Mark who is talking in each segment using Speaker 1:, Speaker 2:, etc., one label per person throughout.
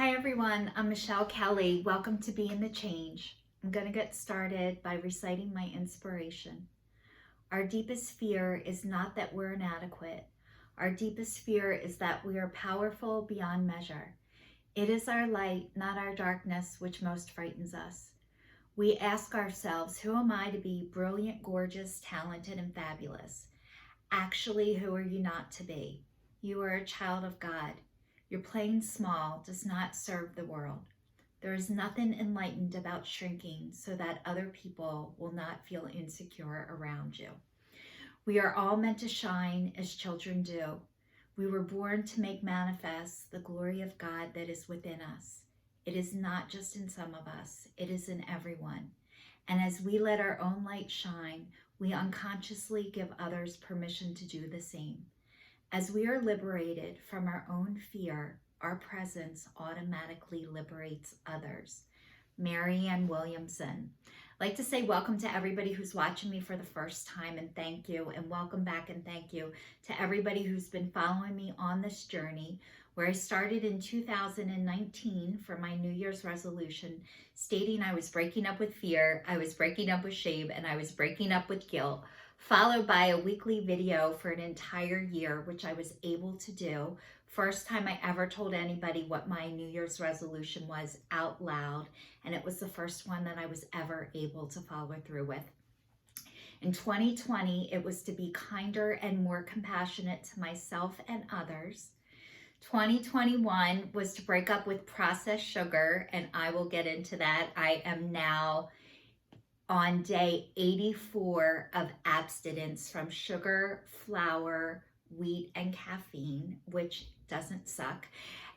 Speaker 1: Hi everyone, I'm Michelle Kelly. Welcome to Be in the Change. I'm going to get started by reciting my inspiration. Our deepest fear is not that we're inadequate. Our deepest fear is that we are powerful beyond measure. It is our light, not our darkness, which most frightens us. We ask ourselves, who am I to be brilliant, gorgeous, talented, and fabulous? Actually, who are you not to be? You are a child of God. Your playing small does not serve the world. There is nothing enlightened about shrinking so that other people will not feel insecure around you. We are all meant to shine as children do. We were born to make manifest the glory of God that is within us. It is not just in some of us, it is in everyone. And as we let our own light shine, we unconsciously give others permission to do the same. As we are liberated from our own fear, our presence automatically liberates others. Marianne Williamson. I'd like to say welcome to everybody who's watching me for the first time, and thank you, and welcome back, and thank you to everybody who's been following me on this journey, where I started in 2019 for my New Year's resolution, stating I was breaking up with fear, I was breaking up with shame, and I was breaking up with guilt, followed by a weekly video for an entire year, which I was able to do. First time I ever told anybody what my New Year's resolution was out loud, and it was the first one that I was ever able to follow through with. In 2020, it was to be kinder and more compassionate to myself and others. 2021 was to break up with processed sugar, and I will get into that. I am now on day 84 of abstinence from sugar, flour, wheat, and caffeine, which doesn't suck.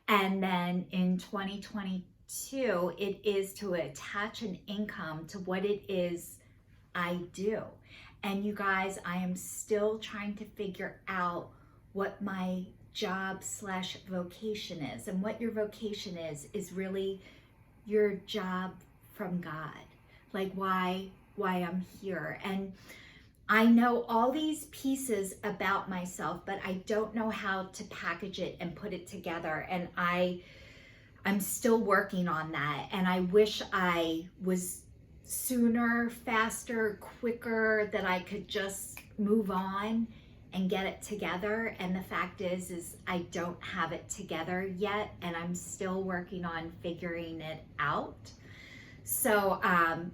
Speaker 1: And then in 2022, it is to attach an income to what it is I do. And you guys, I am still trying to figure out what my job / vocation is. And what your vocation is really your job from God. Like why I'm here. And I know all these pieces about myself, but I don't know how to package it and put it together. And I'm still working on that. And I wish I was sooner, faster, quicker, that I could just move on and get it together. And the fact is I don't have it together yet. And I'm still working on figuring it out. So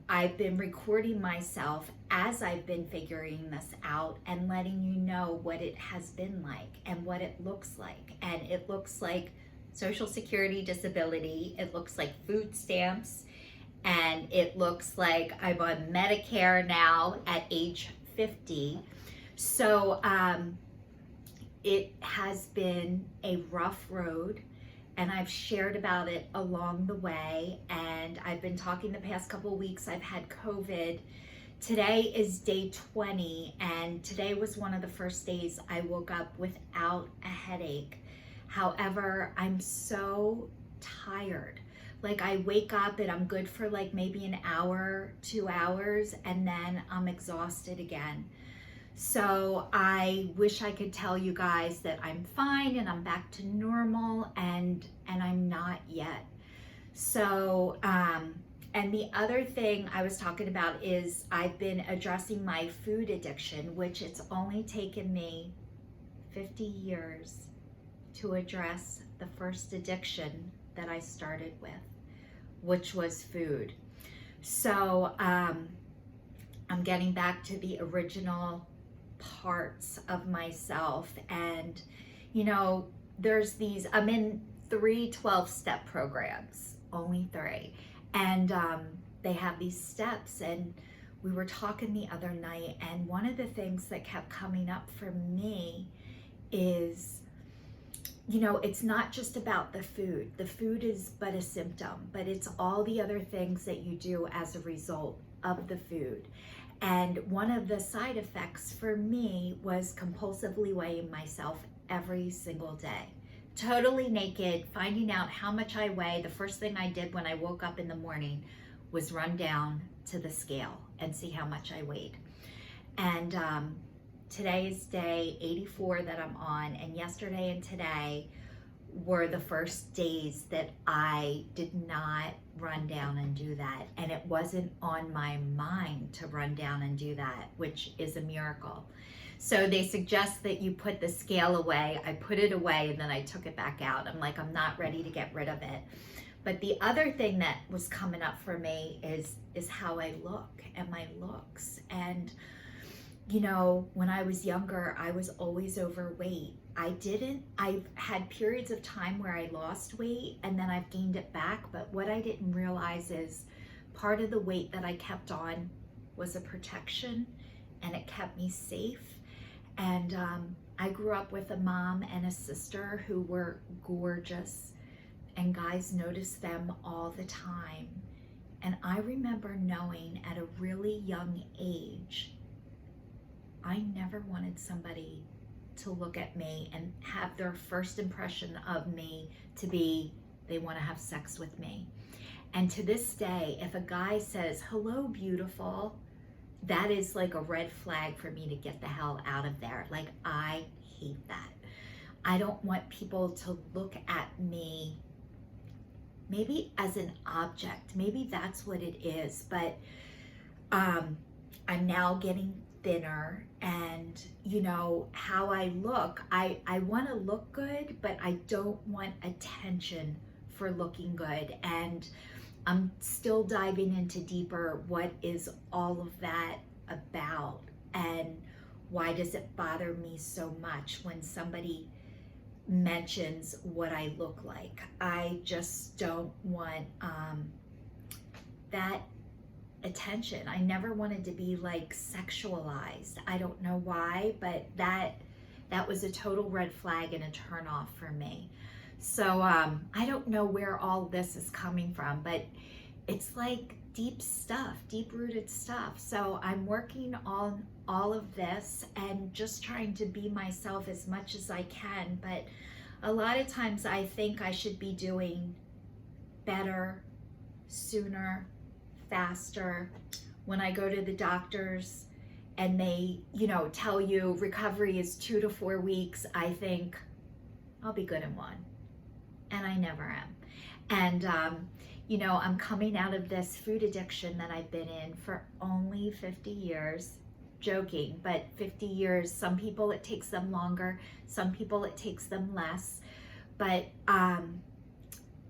Speaker 1: I've been recording myself as I've been figuring this out and letting you know what it has been like and what it looks like. And it looks like Social Security disability, it looks like food stamps, and it looks like I'm on Medicare now at age 50. So it has been a rough road. And I've shared about it along the way. And I've been talking the past couple of weeks. I've had COVID. Today is day 20. And today was one of the first days I woke up without a headache. However, I'm so tired. Like I wake up and I'm good for like maybe an hour, 2 hours, and then I'm exhausted again. So I wish I could tell you guys that I'm fine and I'm back to normal, and I'm not yet. So, and the other thing I was talking about is I've been addressing my food addiction, which it's only taken me 50 years to address the first addiction that I started with, which was food. So, I'm getting back to the original parts of myself. And you know, there's these, I'm in 3 12-step programs, only 3, and they have these steps. And we were talking the other night, and one of the things that kept coming up for me is, you know, it's not just about the food is but a symptom, but it's all the other things that you do as a result of the food. And one of the side effects for me was compulsively weighing myself every single day. Totally naked, finding out how much I weigh. The first thing I did when I woke up in the morning was run down to the scale and see how much I weighed. And today is day 84 that I'm on, and yesterday and today were the first days that I did not run down and do that. And it wasn't on my mind to run down and do that, which is a miracle. So they suggest that you put the scale away. I put it away and then I took it back out. I'm like, I'm not ready to get rid of it. But the other thing that was coming up for me is how I look and my looks. And you know, when I was younger, I was always overweight. I've had periods of time where I lost weight and then I've gained it back. But what I didn't realize is part of the weight that I kept on was a protection, and it kept me safe. And I grew up with a mom and a sister who were gorgeous, and guys noticed them all the time. And I remember knowing at a really young age, I never wanted somebody to look at me and have their first impression of me to be, they want to have sex with me. And to this day, if a guy says, hello, beautiful, that is like a red flag for me to get the hell out of there. Like, I hate that. I don't want people to look at me maybe as an object. Maybe that's what it is. But I'm now getting thinner, and you know how I look. I want to look good, but I don't want attention for looking good. And I'm still diving into deeper what is all of that about, and why does it bother me so much when somebody mentions what I look like. I just don't want that attention. I never wanted to be like sexualized. I don't know why, but that was a total red flag and a turn off for me. So I don't know where all this is coming from, but it's like deep stuff, deep rooted stuff. So I'm working on all of this and just trying to be myself as much as I can. But a lot of times I think I should be doing better, sooner, faster. When I go to the doctors and they, you know, tell you recovery is 2 to 4 weeks, I think I'll be good in 1. And I never am. And, you know, I'm coming out of this food addiction that I've been in for only 50 years. Joking, but 50 years. Some people it takes them longer. Some people it takes them less. But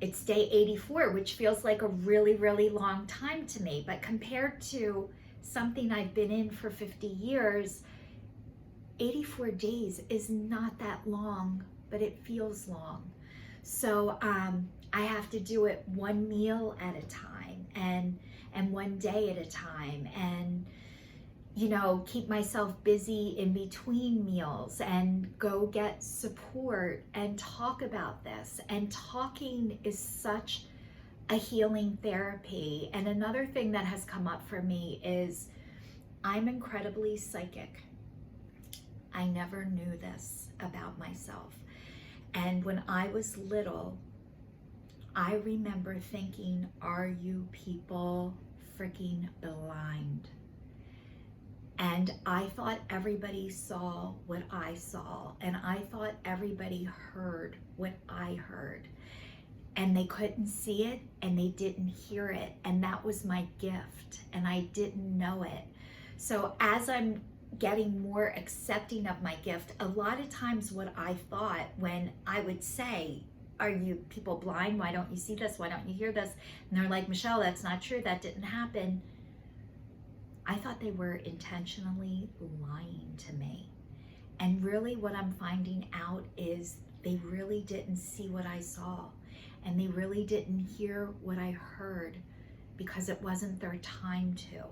Speaker 1: it's day 84, which feels like a really, really long time to me. But compared to something I've been in for 50 years, 84 days is not that long, but it feels long. So I have to do it one meal at a time and one day at a time, and you know, keep myself busy in between meals and go get support and talk about this. And talking is such a healing therapy. And another thing that has come up for me is I'm incredibly psychic. I never knew this about myself. And when I was little, I remember thinking, are you people freaking blind? And I thought everybody saw what I saw, and I thought everybody heard what I heard. And they couldn't see it, and they didn't hear it, and that was my gift, and I didn't know it. So as I'm getting more accepting of my gift, a lot of times what I thought when I would say, are you people blind? Why don't you see this? Why don't you hear this? And they're like, Michelle, that's not true. That didn't happen. I thought they were intentionally lying to me. And really what I'm finding out is they really didn't see what I saw, and they really didn't hear what I heard because it wasn't their time to.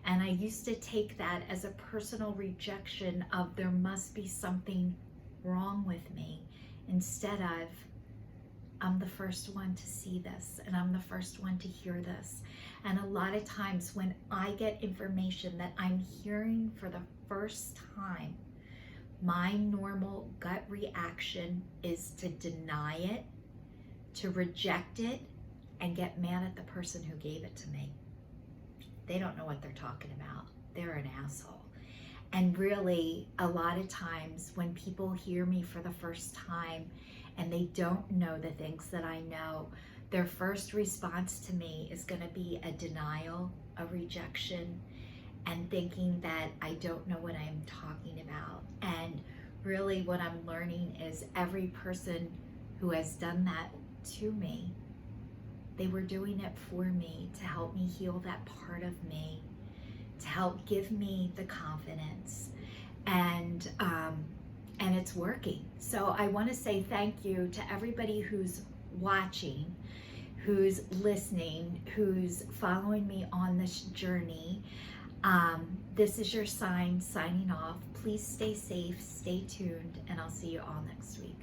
Speaker 1: And I used to take that as a personal rejection of there must be something wrong with me, instead of I'm the first one to see this, and I'm the first one to hear this. And a lot of times when I get information that I'm hearing for the first time, my normal gut reaction is to deny it, to reject it, and get mad at the person who gave it to me. They don't know what they're talking about. They're an asshole. And really, a lot of times when people hear me for the first time and they don't know the things that I know, their first response to me is going to be a denial, a rejection, and thinking that I don't know what I'm talking about. And really what I'm learning is every person who has done that to me, they were doing it for me to help me heal that part of me, to help give me the confidence, and it's working. So I want to say thank you to everybody who's watching, who's listening, who's following me on this journey. This is your sign signing off. Please stay safe, stay tuned, and I'll see you all next week.